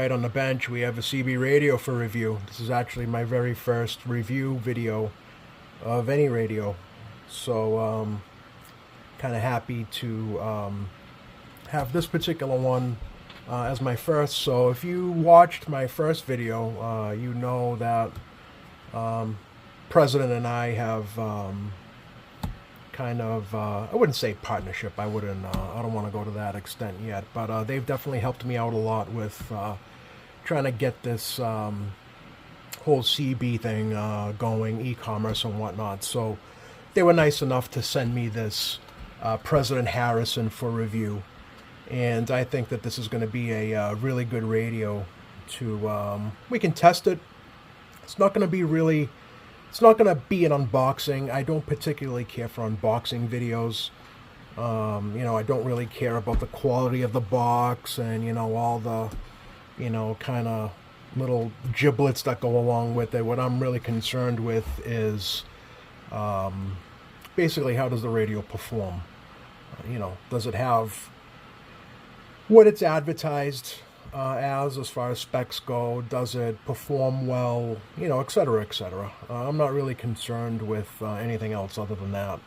right on the bench, we have a CB radio for review. This is actually my very first review video of any radio. So, kind of happy to have this particular one as my first. So if you watched my first video, you know that President and I have kind of, I wouldn't say partnership, I don't want to go to that extent yet, but they've definitely helped me out a lot with trying to get this whole CB thing going, e-commerce and whatnot. So they were nice enough to send me this President Harrison for review, and I think that this is going to be a really good radio to, we can test it. It's not going to be really, it's not going to be an unboxing. I don't particularly care for unboxing videos. You know, I don't really care about the quality of the box and, you know, all the, you know, kind of little giblets that go along with it. What I'm really concerned with is basically how does the radio perform? You know, does it have what it's advertised as far as specs go? Does it perform well? You know, etc., etc. I'm not really concerned with anything else other than that.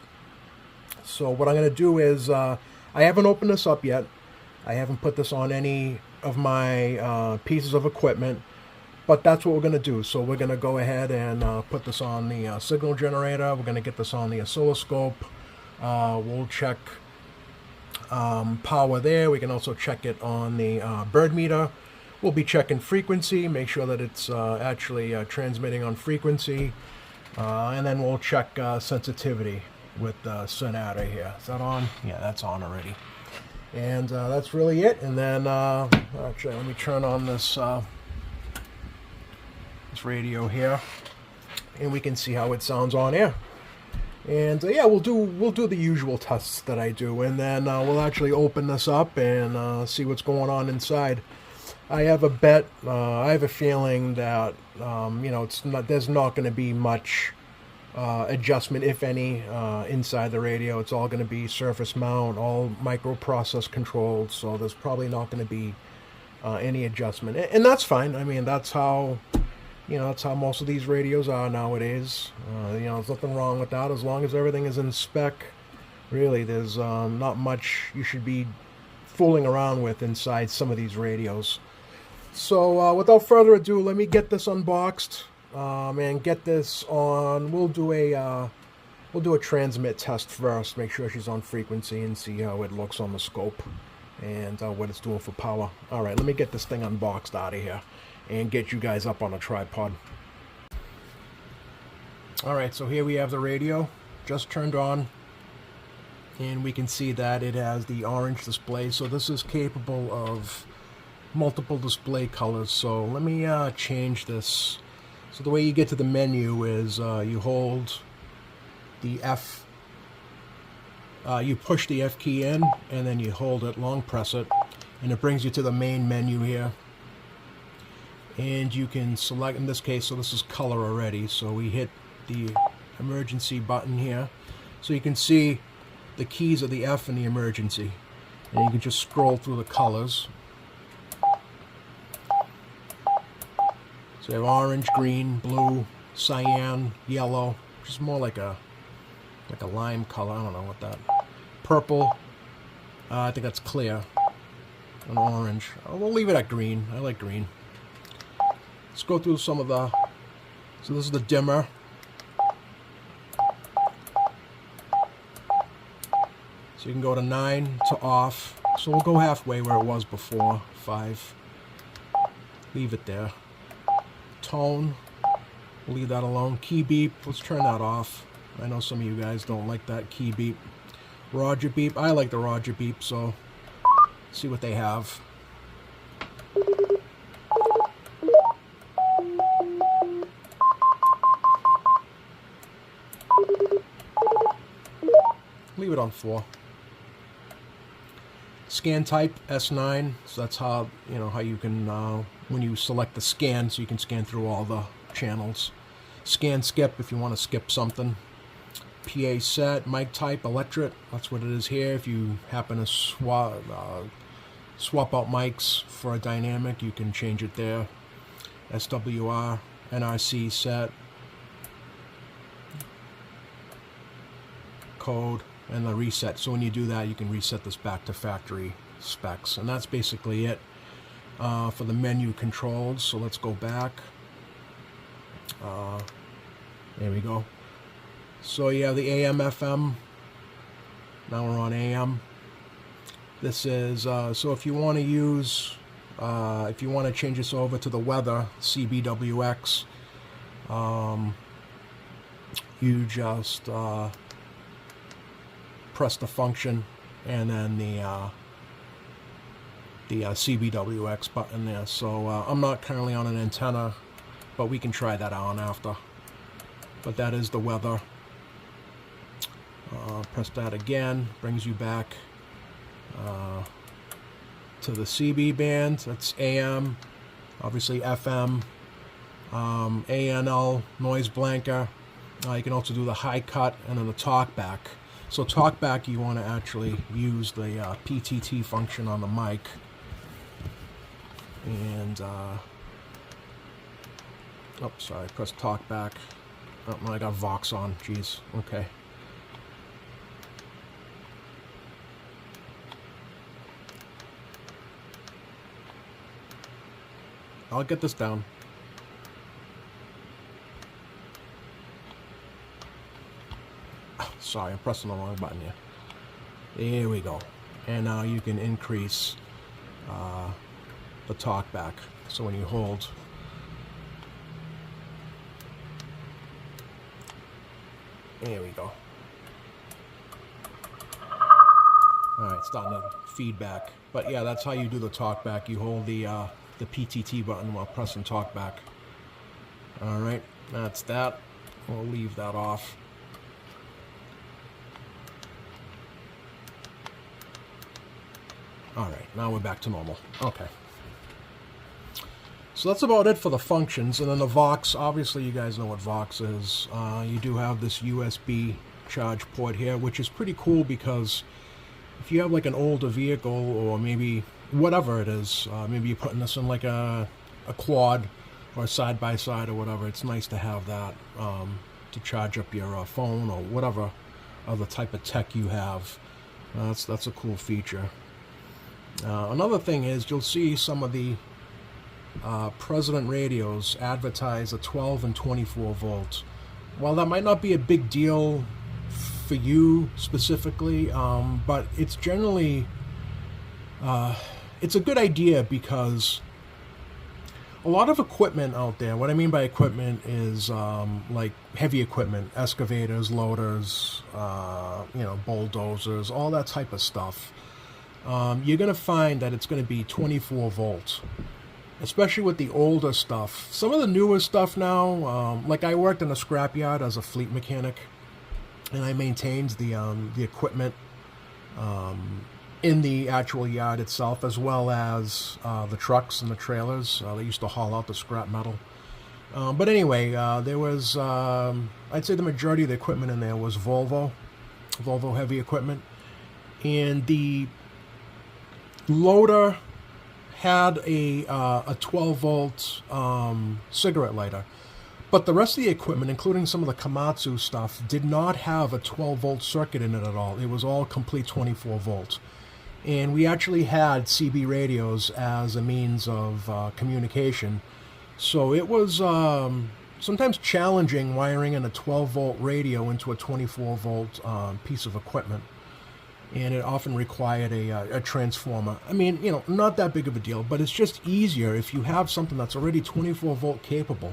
So what I'm going to do is, I haven't opened this up yet. I haven't put this on any of my pieces of equipment, but that's what we're going to do. So we're going to go ahead and put this on the signal generator. We're going to get this on the oscilloscope. We'll check power there. We can also check it on the bird meter. We'll be checking frequency, make sure that it's actually transmitting on frequency, and then we'll check sensitivity with Sonata here. Is that on? Yeah, that's on already. And that's really it. And then actually, let me turn on this this radio here, and we can see how it sounds on air. And yeah, we'll do the usual tests that I do, and then we'll actually open this up and see what's going on inside. I have a bet. I have a feeling that you know, there's not going to be much adjustment, if any, inside the radio. It's all going to be surface mount, all microprocess controlled. So there's probably not going to be any adjustment, and that's fine. I mean, that's how. You know, that's how most of these radios are nowadays. You know, there's nothing wrong with that as long as everything is in spec. Really, there's not much you should be fooling around with inside some of these radios. So without further ado, let me get this unboxed and get this on. We'll do a transmit test first. Make sure she's on frequency and see how it looks on the scope and what it's doing for power. All right, let me get this thing unboxed out of here and get you guys up on a tripod. Alright, so here we have the radio just turned on, and we can see that it has the orange display, so this is capable of multiple display colors. So let me change this. So the way you get to the menu is you hold the F, you push the F key in, and then you hold it, long press it, and it brings you to the main menu here. And you can select, in this case, so this is color already, so we hit the emergency button here. So you can see the keys of the F and the emergency. And you can just scroll through the colors. So you have orange, green, blue, cyan, yellow, which is more like a lime color, I don't know what that. Purple, I think that's clear. And orange. We'll leave it at green. I like green. Let's go through some of the, so this is the dimmer. So you can go to 9 to off. So we'll go halfway where it was before, 5. Leave it there. Tone, we'll leave that alone. Key beep, let's turn that off. I know some of you guys don't like that key beep. Roger beep, I like the Roger beep, so see what they have. Leave it on 4. Scan type S9, so that's how, you know, how you can when you select the scan, so you can scan through all the channels. Scan skip if you want to skip something. PA set, mic type, electric, that's what it is here. If you happen to swap out mics for a dynamic, you can change it there. SWR, NRC set, code, and the reset. So when you do that, you can reset this back to factory specs. And that's basically it for the menu controls. So let's go back. There we go. So you have the AM, FM. Now we're on AM. This is, so if you want to use, if you want to change this over to the weather, CBWX, you just press the function and then the CBWX button there. So I'm not currently on an antenna, but we can try that on after. But that is the weather. Press that again, brings you back to the CB band. That's AM, obviously FM, ANL, noise blanker. You can also do the high cut and then the talkback. So talkback, you want to actually use the PTT function on the mic. And, oh, sorry, press talkback. Oh, no, I got Vox on, jeez, okay. I'll get this down. Oh, sorry, I'm pressing the wrong button here. There we go. And now you can increase the talkback. So when you hold, there we go. Alright, starting to feedback. But yeah, that's how you do the talkback. You hold the PTT button while pressing talkback. Alright, that's that. We'll leave that off. Alright, now we're back to normal. Okay. So that's about it for the functions. And then the Vox, obviously you guys know what Vox is. You do have this USB charge port here, which is pretty cool because if you have like an older vehicle or maybe whatever it is, maybe you're putting this in like a quad or a side-by-side or whatever, it's nice to have that to charge up your phone or whatever other type of tech you have. That's a cool feature. Another thing is you'll see some of the President radios advertise a 12 and 24 volt. While that might not be a big deal for you specifically, but it's generally it's a good idea because a lot of equipment out there, what I mean by equipment is like heavy equipment, excavators, loaders, you know, bulldozers, all that type of stuff. You're going to find that it's going to be 24 volts, especially with the older stuff. Some of the newer stuff now, like I worked in a scrapyard as a fleet mechanic, and I maintained the equipment in the actual yard itself, as well as the trucks and the trailers. They used to haul out the scrap metal. But anyway, there was, I'd say the majority of the equipment in there was Volvo heavy equipment. And the loader had a 12-volt cigarette lighter. But the rest of the equipment, including some of the Komatsu stuff, did not have a 12-volt circuit in it at all. It was all complete 24 volts. And we actually had CB radios as a means of communication. So it was sometimes challenging wiring in a 12-volt radio into a 24-volt piece of equipment. And it often required a transformer. I mean, you know, not that big of a deal, but it's just easier if you have something that's already 24-volt capable.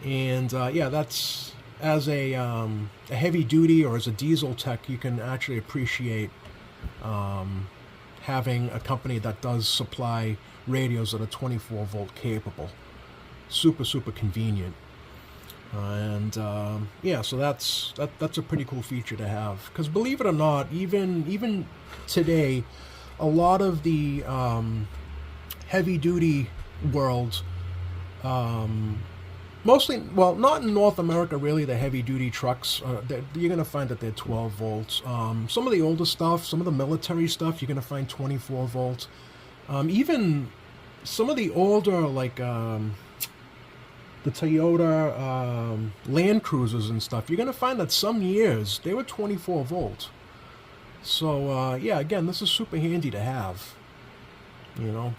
And yeah, that's, as a heavy duty or as a diesel tech, you can actually appreciate having a company that does supply radios that are 24-volt capable. Super, super convenient. And yeah, so that's a pretty cool feature to have. Because believe it or not, even today, a lot of the heavy-duty world, mostly, well, not in North America really, the heavy-duty trucks, you're going to find that they're 12 volts. Some of the older stuff, some of the military stuff, you're going to find 24 volts. Even some of the older, like the Toyota Land Cruisers and stuff, you're going to find that some years they were 24 volt. So, yeah, again, this is super handy to have, you know.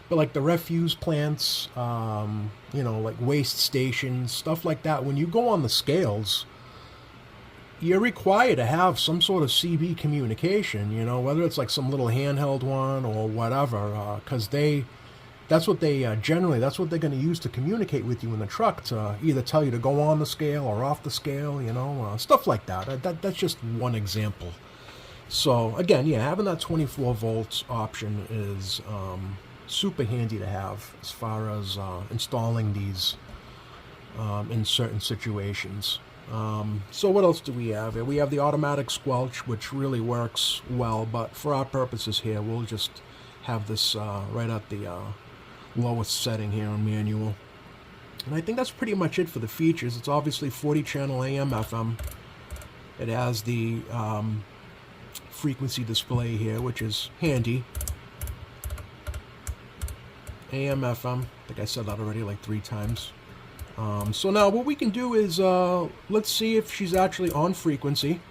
But like the refuse plants, you know, like waste stations, stuff like that, when you go on the scales, you're required to have some sort of CB communication, you know, whether it's like some little handheld one or whatever, because that's what they generally, that's what they're going to use to communicate with you in the truck, to either tell you to go on the scale or off the scale, you know, stuff like that. That's just one example. So again, yeah, having that 24 volts option is super handy to have as far as installing these in certain situations. So what else do we have here? We have the automatic squelch, which really works well, but for our purposes here, we'll just have this right at the lowest setting here on manual. And I think that's pretty much it for the features. It's obviously 40 channel AM FM. It has the frequency display here, which is handy. AM FM, I think I said that already like 3 times. So now what we can do is, let's see if she's actually on frequency.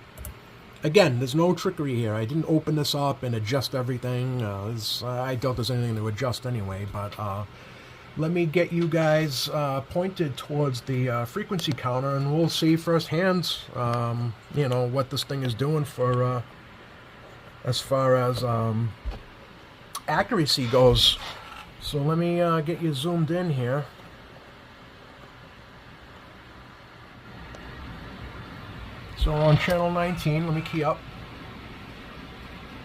Again, there's no trickery here. I didn't open this up and adjust everything. I doubt there's anything to adjust anyway, but let me get you guys pointed towards the frequency counter, and we'll see firsthand, you know, what this thing is doing for, as far as accuracy goes. So let me get you zoomed in here. So on channel 19, let me key up.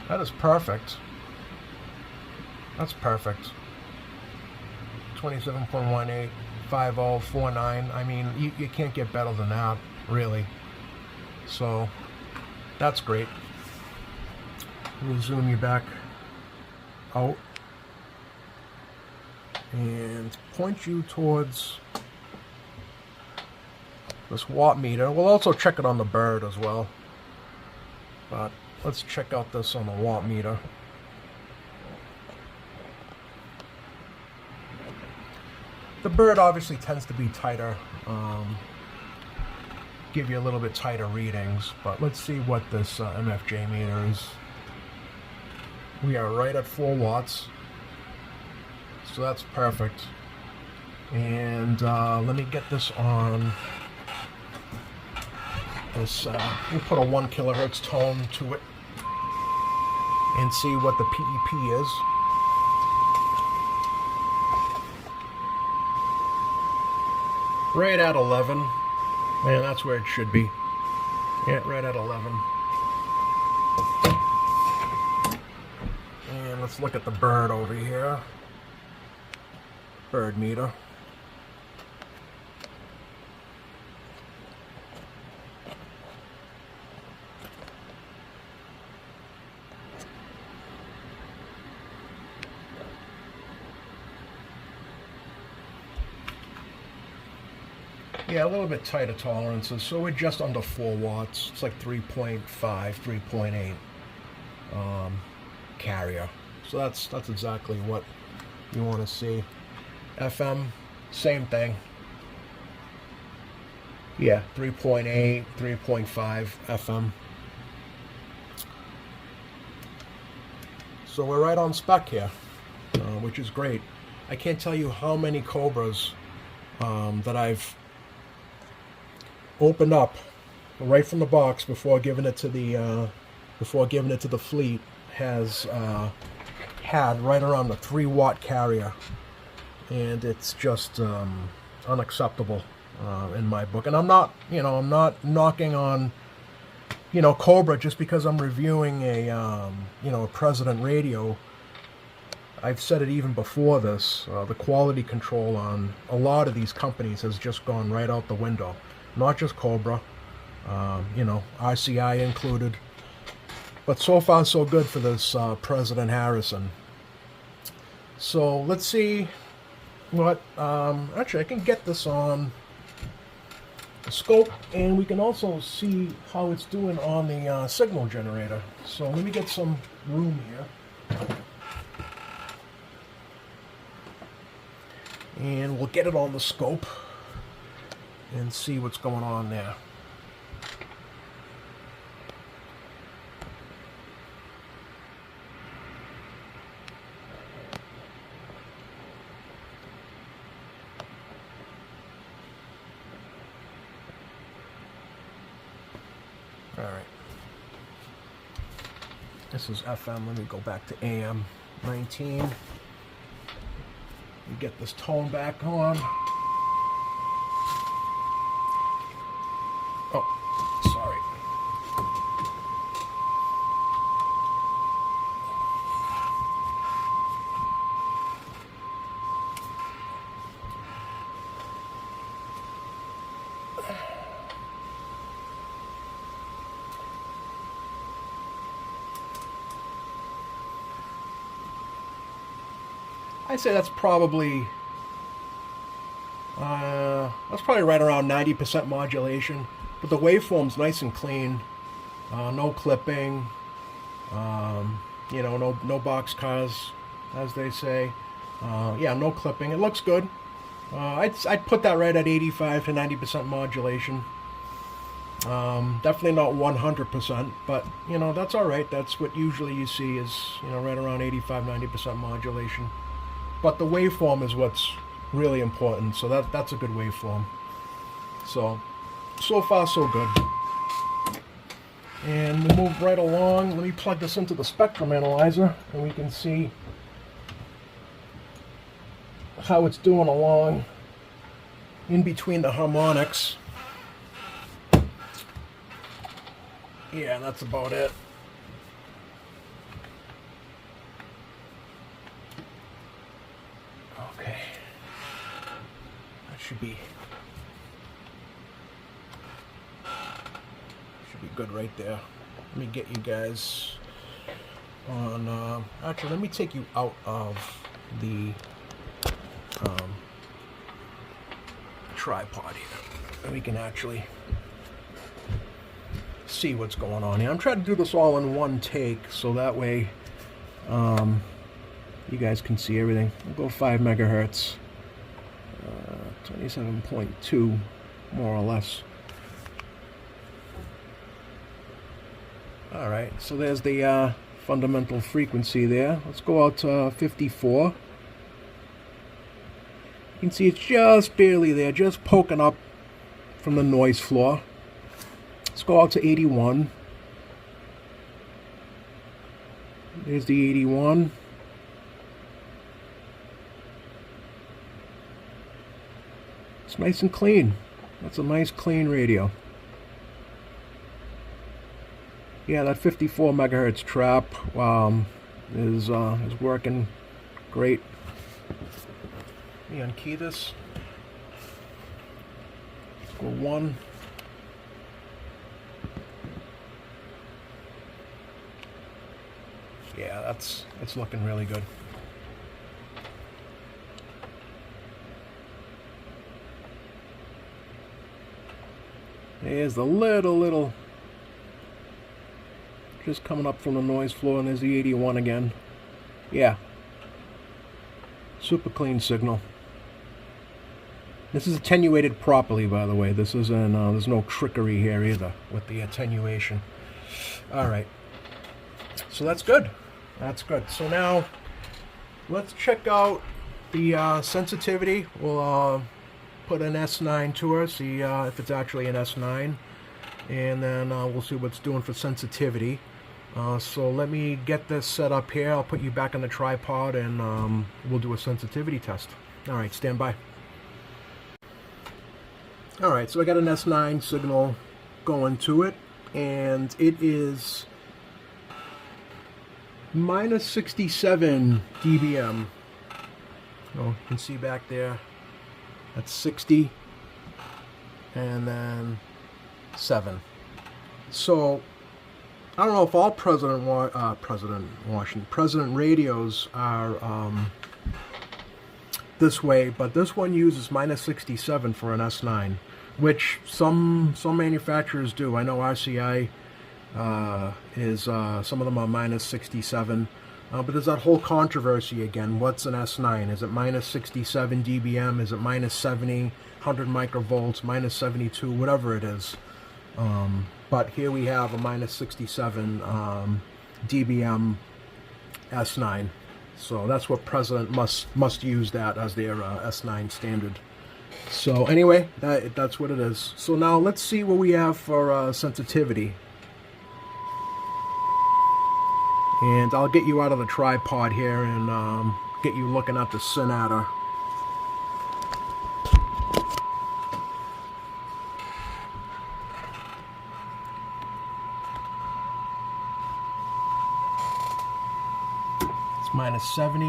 That is perfect. That's perfect. 27.18, 5049. I mean, you can't get better than that, really. So that's great. Let me zoom you back out and point you towards this watt meter. We'll also check it on the bird as well, but let's check out this on the watt meter. The bird obviously tends to be tighter, give you a little bit tighter readings, but let's see what this MFJ meter is. We are right at 4 watts, so that's perfect. And let me get this on this, we'll put a 1 kilohertz tone to it and see what the PEP is. Right at 11. Man, that's where it should be. Yeah, right at 11. And let's look at the bird over here. Bird meter. Yeah, a little bit tighter tolerances, so we're just under 4 watts. It's like 3.5, 3.8 carrier. So that's exactly what you want to see. FM, same thing. Yeah, 3.8, 3.5 FM. So we're right on spec here, which is great. I can't tell you how many Cobras that I've opened up right from the box before giving it to the fleet has had right around the 3 watt carrier, and it's just unacceptable in my book. And I'm not knocking on Cobra just because I'm reviewing a President radio. I've said it even before this. The quality control on a lot of these companies has just gone right out the window. Not just Cobra, RCI included. But so far, so good for this President Harrison. So let's see what. Actually, I can get this on the scope, and we can also see how it's doing on the signal generator. So let me get some room here. and we'll get it on the scope and see what's going on there. All right. This is FM. Let me go back to AM 19. We get this tone back on. Oh, sorry. I'd say that's probably right around 90% modulation, but the waveform's nice and clean, no clipping, no box cars, as they say. Yeah, no clipping. It looks good. I'd put that right at 85 to 90% modulation. Definitely not 100%, but that's all right. That's what usually you see is right around 85-90% modulation. But the waveform is what's really important, so that's a good waveform. So far so good. And we move right along. Let me plug this into the spectrum analyzer, and we can see how it's doing along in between the harmonics. Yeah, that's about it. Okay. That should be good right there. Let me get you guys on actually let me take you out of the tripod here, and we can actually see what's going on here. I'm trying to do this all in one take, so that way you guys can see everything. We'll go 5 megahertz, 27.2 more or less. All right, so there's the fundamental frequency there. Let's go out to 54. You can see it's just barely there, just poking up from the noise floor. Let's go out to 81. There's the 81. It's nice and clean. That's a nice clean radio. Yeah, that 54 megahertz trap is working great. Let me unkey this. Let's go 1. Yeah, it's looking really good. There's the little just coming up from the noise floor, and there's the 81 again. Yeah. Super clean signal. This is attenuated properly, by the way. This isn't, there's no trickery here either with the attenuation. Alright. So that's good. That's good. So now, let's check out the sensitivity. We'll put an S9 to her, see if it's actually an S9. And then we'll see what's doing for sensitivity. So let me get this set up here. I'll put you back on the tripod, and we'll do a sensitivity test. All right, stand by. All right, so I got an S9 signal going to it, and it is minus 67 dBm. Oh, you can see back there, that's 60, and then 7. So I don't know if all President radios are this way, but this one uses minus 67 for an S9, which some manufacturers do. I know RCI is some of them are minus 67. But there's that whole controversy again. What's an S9? Is it minus 67 dBm? Is it minus 70, 100 microvolts, minus 72, whatever it is. But here we have a minus 67 dBm S9. So that's what President must use that as their S9 standard. So anyway, that's what it is. So now let's see what we have for sensitivity. And I'll get you out of the tripod here and get you looking at the Sonata. It's minus 70,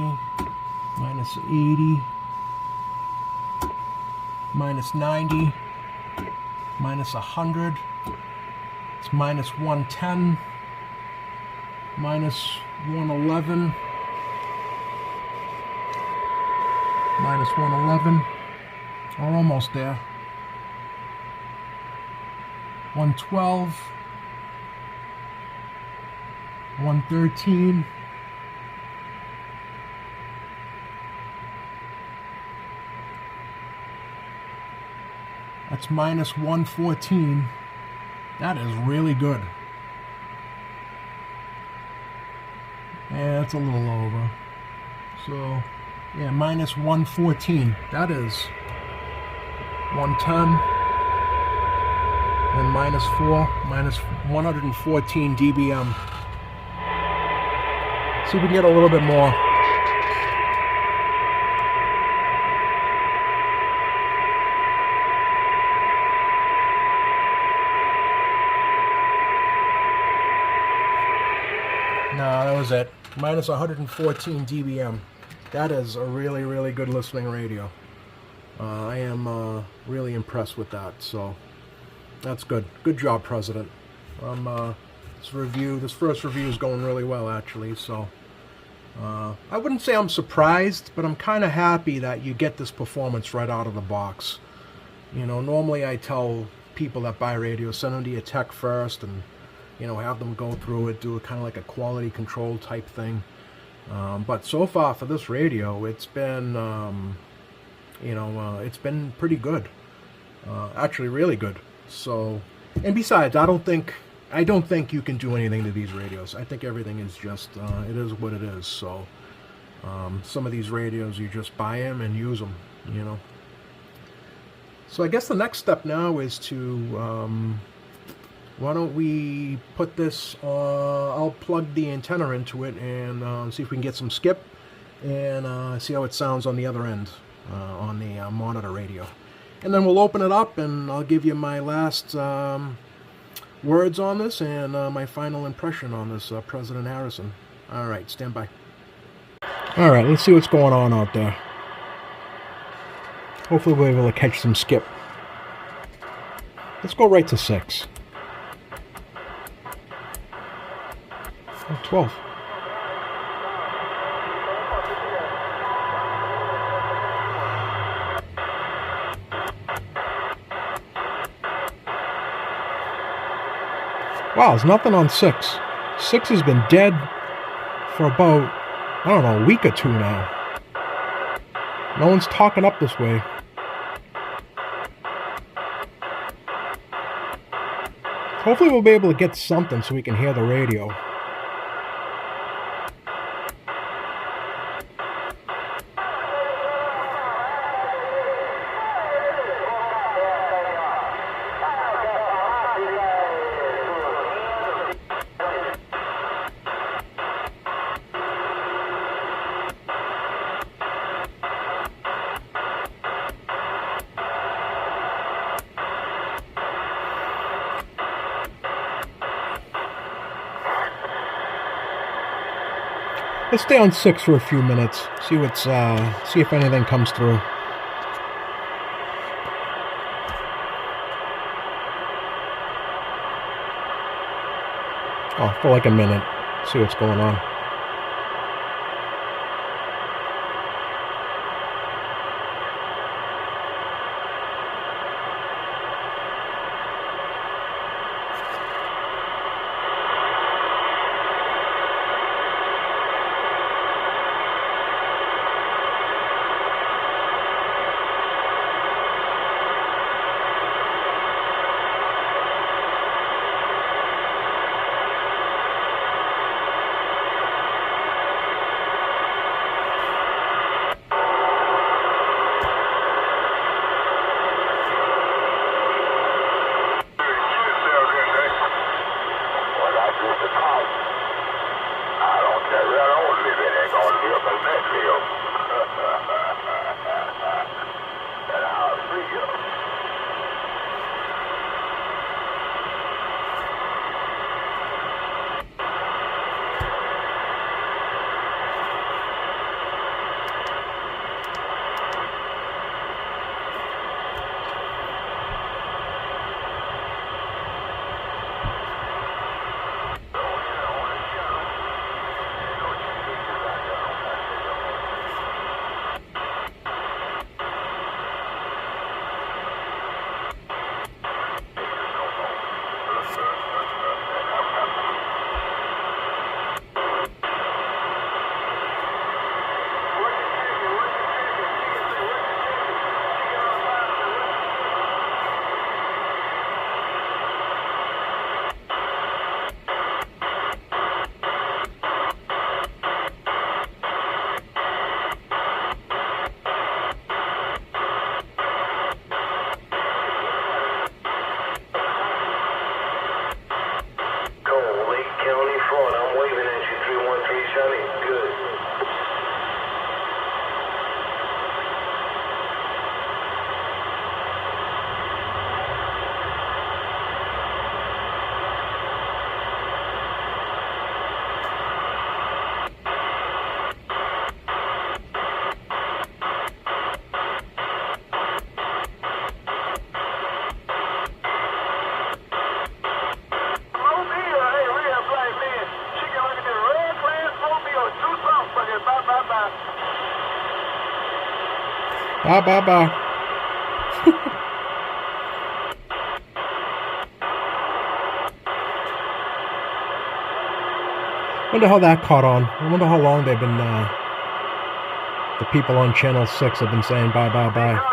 minus 80, minus 90, minus 100, it's minus 110, minus 111, minus 111, we're almost there, 112, 113, that's minus 114. That is really good. Yeah, it's a little over. So, yeah, minus 114. That is 110. And minus 4, minus 114 dBm. See if we can get a little bit more. No, that was it. Minus 114 dBm. That is a really, really good listening radio. I am really impressed with that. So that's good. Good job, President. This first review is going really well, actually. So I wouldn't say I'm surprised, but I'm kind of happy that you get this performance right out of the box. You know, normally I tell people that buy radios, send them to your tech first, and have them go through it, do a kind of like a quality control type thing. But so far for this radio, it's been, it's been pretty good. Actually, really good. So, and besides, I don't think you can do anything to these radios. I think everything is just, it is what it is. So, some of these radios, you just buy them and use them, So I guess the next step now is to, why don't we put this, I'll plug the antenna into it and see if we can get some skip and see how it sounds on the other end on the monitor radio. And then we'll open it up and I'll give you my last words on this and my final impression on this President Harrison. All right, stand by. All right, let's see what's going on out there. Hopefully we'll be able to catch some skip. Let's go right to 6. 12. Wow, there's nothing on 6. 6 has been dead for about, I don't know, a week or two now. No one's talking up this way. Hopefully we'll be able to get something so we can hear the radio. Let's stay on 6 for a few minutes. See if anything comes through. Oh, for like a minute. See what's going on. Bye, bye, bye. Wonder how that caught on. I wonder how long they've been, the people on Channel 6 have been saying bye, bye, bye.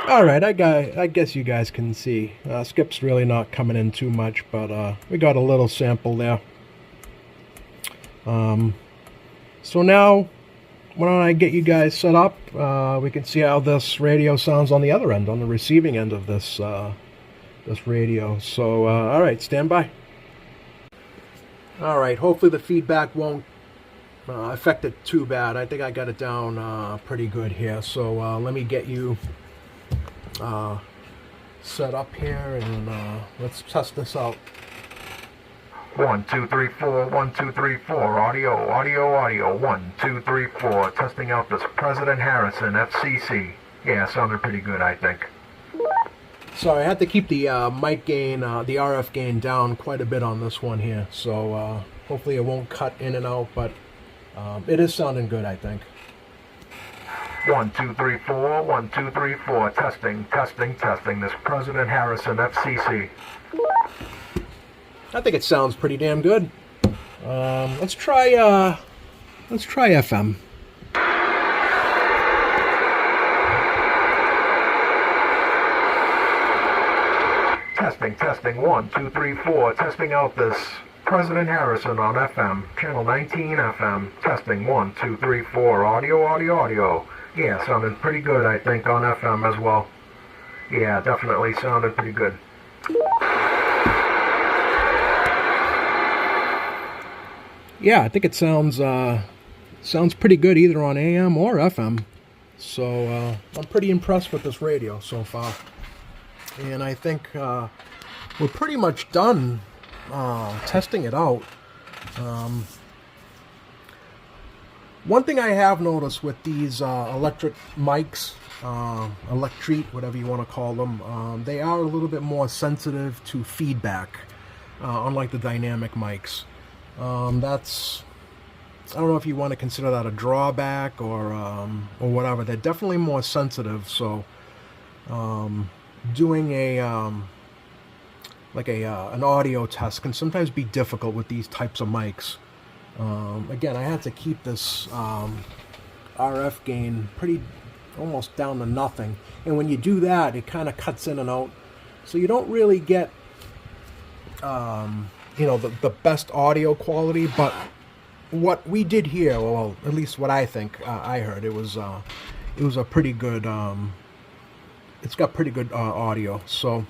Alright, I guess you guys can see. Skip's really not coming in too much, but we got a little sample there. So now, why don't I get you guys set up? We can see how this radio sounds on the other end, on the receiving end of this this radio. So, alright, stand by. Alright, hopefully the feedback won't affect it too bad. I think I got it down pretty good here. So let me get you set up here and let's test this out. 1 2 3 4 1 2 3 4 audio 1 2 3 4 testing out this President Harrison FCC. Yeah, sounded pretty good, I think. Sorry, I had to keep the mic gain, the RF gain down quite a bit on this one here, so hopefully it won't cut in and out, but it is sounding good, I think. 1 2 3 4 1 2 3 4 testing this President Harrison FCC. I think it sounds pretty damn good. Let's try FM. Testing 1 2 3 4 testing out this President Harrison on FM, channel 19 FM. Testing 1 2 3 4 audio. Yeah, sounded pretty good, I think, on FM as well. Yeah, definitely sounded pretty good. Yeah, I think it sounds pretty good either on AM or FM. So I'm pretty impressed with this radio so far. And I think we're pretty much done testing it out. One thing I have noticed with these electric mics, Electret, whatever you want to call them, they are a little bit more sensitive to feedback, unlike the dynamic mics. That's, I don't know if you want to consider that a drawback or whatever. They're definitely more sensitive, so doing an audio test can sometimes be difficult with these types of mics. Again, I had to keep this RF gain pretty almost down to nothing, and when you do that, it kind of cuts in and out, so you don't really get the best audio quality. But what we did here, well, at least what I think I heard, it was a pretty good. It's got pretty good audio, so.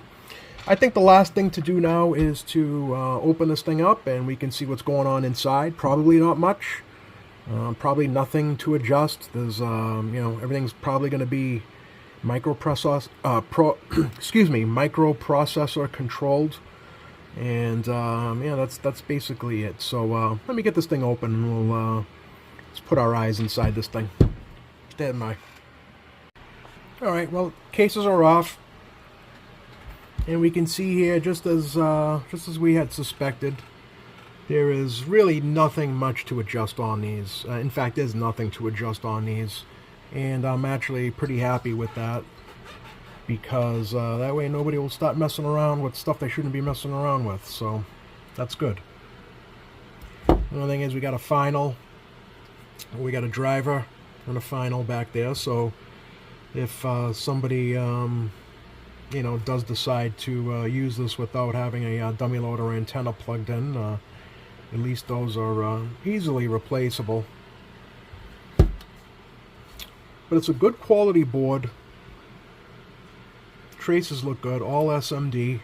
I think the last thing to do now is to open this thing up and we can see what's going on inside. Probably not much. Probably nothing to adjust. There's, everything's probably going to be microprocessor controlled. And, that's basically it. So, let me get this thing open and we'll, let's put our eyes inside this thing. Stand by. Alright, well, cases are off. And we can see here, just as we had suspected, there is really nothing much to adjust on these. In fact, there's nothing to adjust on these, and I'm actually pretty happy with that, because that way nobody will start messing around with stuff they shouldn't be messing around with. So that's good. Another thing is we got a final, we got a driver and a final back there. So if somebody does decide to use this without having a dummy loader antenna plugged in, at least those are easily replaceable. But it's a good quality board. Traces look good, all SMD.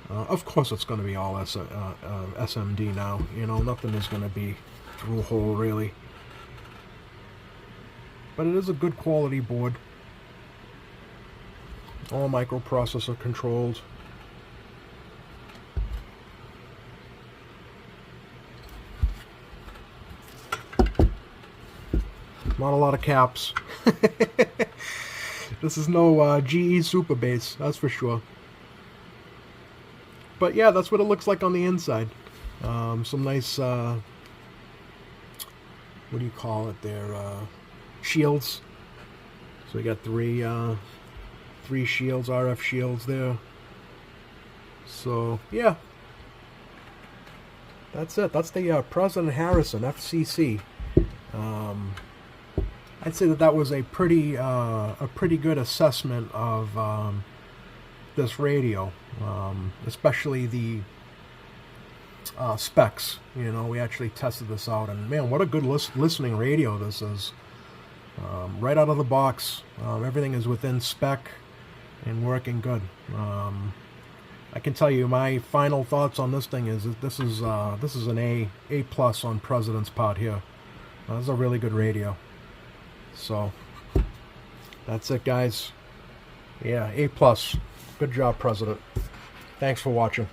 Of course it's going to be all SMD now. Nothing is going to be through hole really. But it is a good quality board. All microprocessor controlled. Not a lot of caps. This is no GE Super Bass, that's for sure. But yeah, that's what it looks like on the inside. Some nice, what do you call it there? Shields. So we got three shields, RF shields there. So yeah, that's it. That's the President Harrison FCC. I'd say that was a pretty good assessment of this radio, especially the specs. You know, we actually tested this out, and man, what a good listening radio this is. Right out of the box, everything is within spec and working good. I can tell you my final thoughts on this thing is that this is an A plus on President's part here. This is a really good radio. So that's it, guys. Yeah, A plus. Good job, President. Thanks for watching.